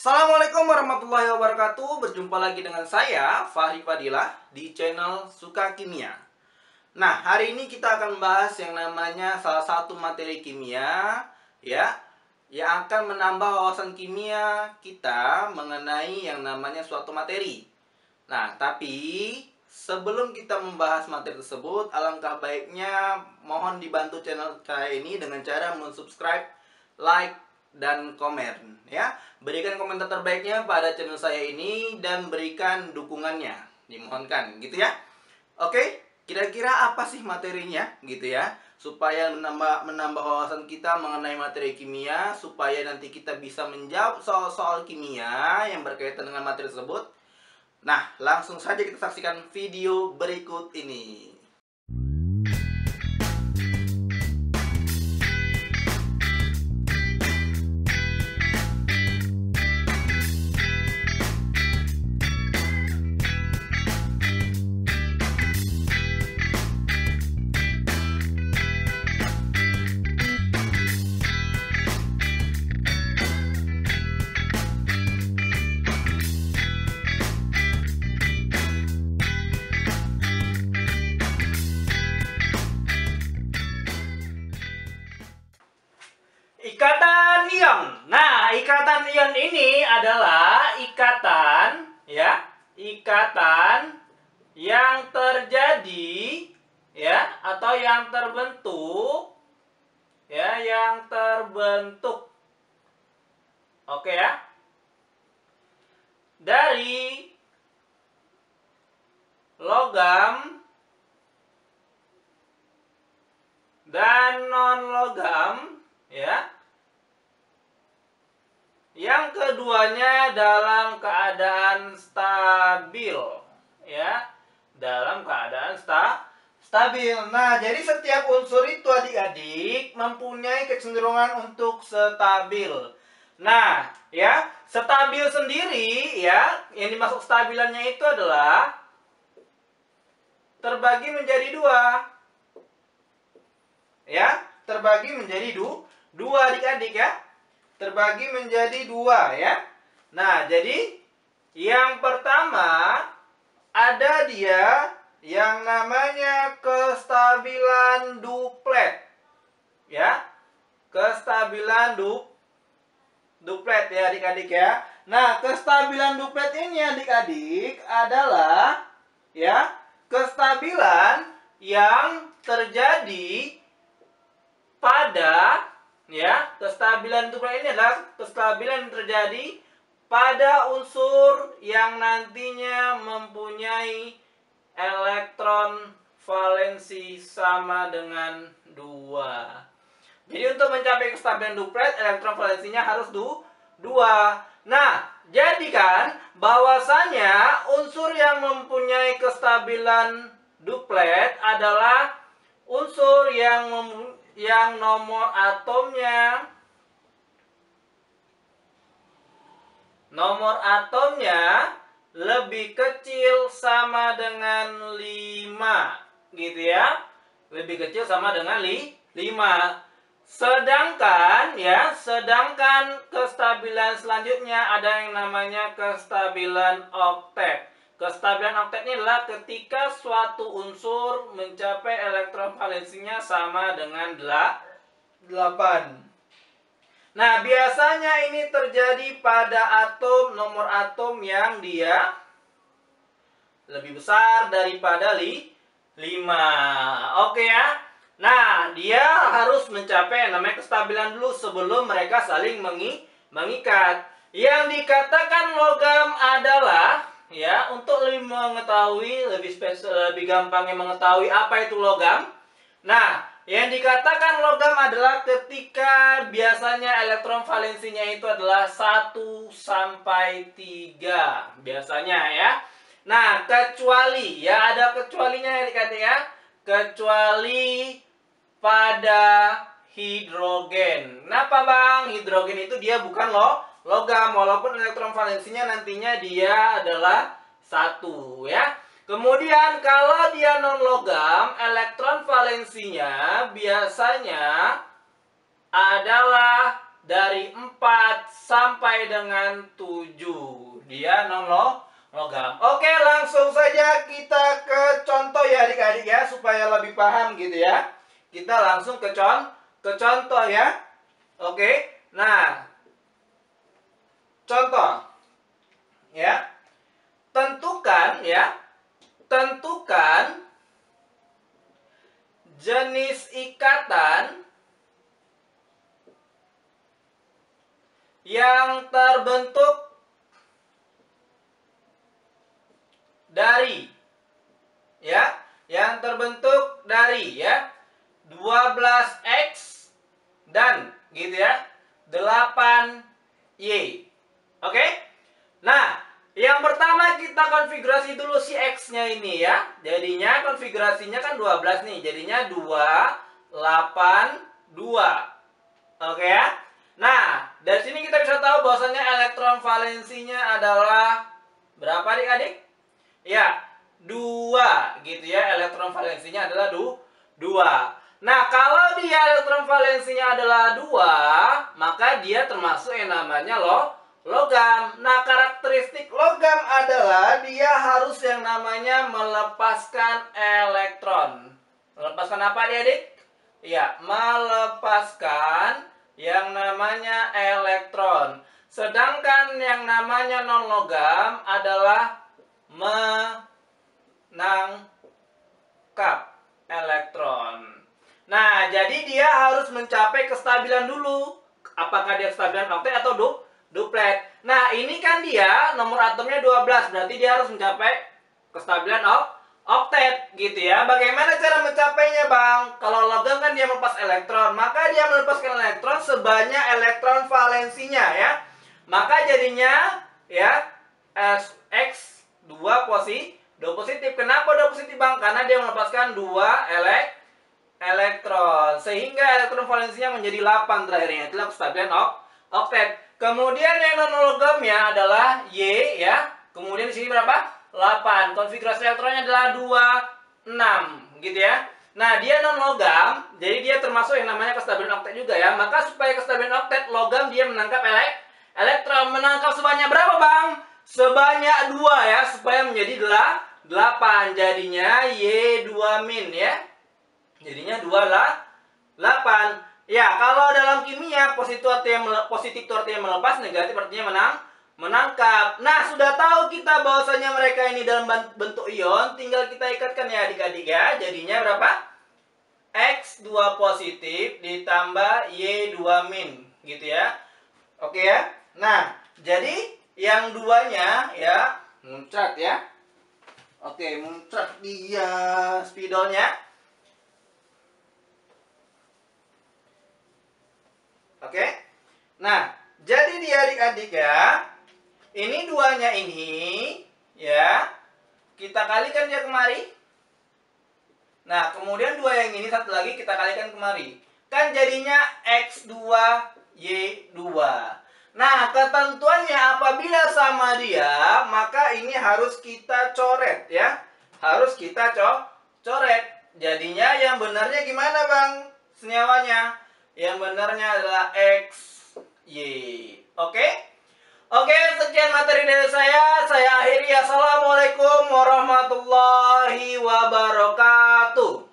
Assalamualaikum warahmatullahi wabarakatuh. Berjumpa lagi dengan saya, Fahri Fadilah, di channel Suka Kimia. Nah, hari ini kita akan membahas yang namanya salah satu materi kimia, ya, yang akan menambah wawasan kimia kita mengenai yang namanya suatu materi. Nah, tapi sebelum kita membahas materi tersebut, alangkah baiknya mohon dibantu channel saya ini dengan cara mensubscribe, like, dan komen, ya. Berikan komentar terbaiknya pada channel saya ini dan berikan dukungannya, dimohonkan, gitu ya. Oke, kira-kira apa sih materinya, gitu ya, supaya menambah wawasan kita mengenai materi kimia, supaya nanti kita bisa menjawab soal-soal kimia yang berkaitan dengan materi tersebut. Nah, langsung saja kita saksikan video berikut ini. Ikatan ion. Nah, ikatan ion ini adalah ikatan, ya, ikatan yang terjadi, ya, atau yang terbentuk, ya, yang terbentuk. Oke ya. Dari logam dan non-logam, ya, yang keduanya dalam keadaan stabil, ya, dalam keadaan stabil. Nah, jadi setiap unsur itu adik-adik mempunyai kecenderungan untuk stabil. Nah, ya, stabil sendiri, ya, yang dimaksud stabilannya itu adalah terbagi menjadi dua, ya, terbagi menjadi dua adik-adik, ya, terbagi menjadi dua, ya. Nah, jadi yang pertama ada dia yang namanya kestabilan duplet, ya, kestabilan duplet, ya adik-adik, ya. Nah, kestabilan duplet ini adik-adik adalah, ya, kestabilan yang terjadi pada, ya, kestabilan duplet ini adalah kestabilan yang terjadi pada unsur yang nantinya mempunyai elektron valensi sama dengan 2. Jadi untuk mencapai kestabilan duplet, elektron valensinya harus 2. Nah, jadi kan bahwasanya unsur yang mempunyai kestabilan duplet adalah unsur yang nomor atomnya lebih kecil sama dengan 5, gitu ya. Lebih kecil sama dengan 5. Sedangkan, ya, kestabilan selanjutnya ada yang namanya kestabilan oktet. Kestabilan oktet ini adalah ketika suatu unsur mencapai elektron valensinya sama dengan 8. Nah, biasanya ini terjadi pada nomor atom yang dia lebih besar daripada 5. Oke ya. Nah, dia harus mencapai yang namanya kestabilan dulu sebelum mereka saling mengikat. Yang dikatakan logam adalah, ya, untuk lebih gampangnya mengetahui apa itu logam. Nah, yang dikatakan logam adalah ketika biasanya elektron valensinya itu adalah 1 sampai 3 biasanya, ya. Nah, kecuali, ya, ada kecualinya ya dikatakan, ya. Kecuali pada hidrogen. Kenapa, Bang? Hidrogen itu dia bukan logam, walaupun elektron valensinya nantinya dia adalah 1, ya. Kemudian kalau dia non logam, elektron valensinya biasanya adalah dari 4 sampai dengan 7. Dia non-logam. Oke, langsung saja kita ke contoh ya adik-adik ya, supaya lebih paham gitu ya. Kita langsung ke contoh ya. Oke, nah contoh ya. Tentukan jenis ikatan yang terbentuk dari 12x dan gitu ya 8y. Oke? Nah, yang pertama kita konfigurasi dulu si x-nya ini ya. Jadinya konfigurasinya kan 12 nih. Jadinya 2, 8, 2. Oke ya. Nah, dari sini kita bisa tahu bahwasanya elektron valensinya adalah berapa adik-adik? Ya, 2 gitu ya. Elektron valensinya adalah 2. Nah, kalau dia elektron valensinya adalah 2, maka dia termasuk yang namanya logam. Nah, karakteristik logam adalah dia harus yang namanya melepaskan elektron. Melepaskan apa adik-adik? Ya, melepaskan yang namanya elektron. Sedangkan yang namanya non-logam adalah menangkap elektron. Nah, jadi dia harus mencapai kestabilan dulu. Apakah dia kestabilan oktet atau duplet? Nah, ini kan dia nomor atomnya 12, berarti dia harus mencapai kestabilan oktet gitu ya. Bagaimana cara mencapainya, Bang? Kalau logam kan dia melepas elektron, maka dia melepaskan elektron sebanyak elektron valensinya ya. Maka jadinya ya X 2 positif. Kenapa 2 positif, Bang? Karena dia melepaskan 2 elektron. Sehingga elektron valensinya menjadi 8 terakhirnya. Itulah kestabilan oktet. Kemudian yang non logamnya adalah Y ya. Kemudian di sini berapa? 8. Konfigurasi elektronnya adalah 2, 6 gitu ya. Nah, dia non logam, jadi dia termasuk yang namanya kestabilan oktet juga ya. Maka supaya kestabilan oktet, logam dia menangkap elektron. Menangkap sebanyak berapa, Bang? Sebanyak 2 ya, supaya menjadi 8. Jadinya Y2- ya. Jadinya 8. Ya, kalau dalam kimia positif itu artinya melepas, negatif artinya menangkap. Nah, sudah tahu kita bahwasanya mereka ini dalam bentuk ion, tinggal kita ikatkan ya adik-adik ya. Jadinya berapa? X2 positif ditambah Y2- gitu ya. Oke ya. Nah, jadi yang duanya ya muncrat ya. Oke, muncrat dia spidolnya. Oke. Nah, jadi di adik-adik ya, ini duanya ini ya, kita kalikan dia kemari. Nah, kemudian 2 yang ini satu lagi kita kalikan kemari. Kan jadinya X2Y2. Nah, ketentuannya apabila sama dia, maka ini harus kita coret ya. Harus kita coret. Jadinya yang benarnya gimana, Bang? Senyawanya. Yang benarnya adalah XY. Oke? Oke, sekian materi dari saya. Saya akhiri. Assalamualaikum warahmatullahi wabarakatuh.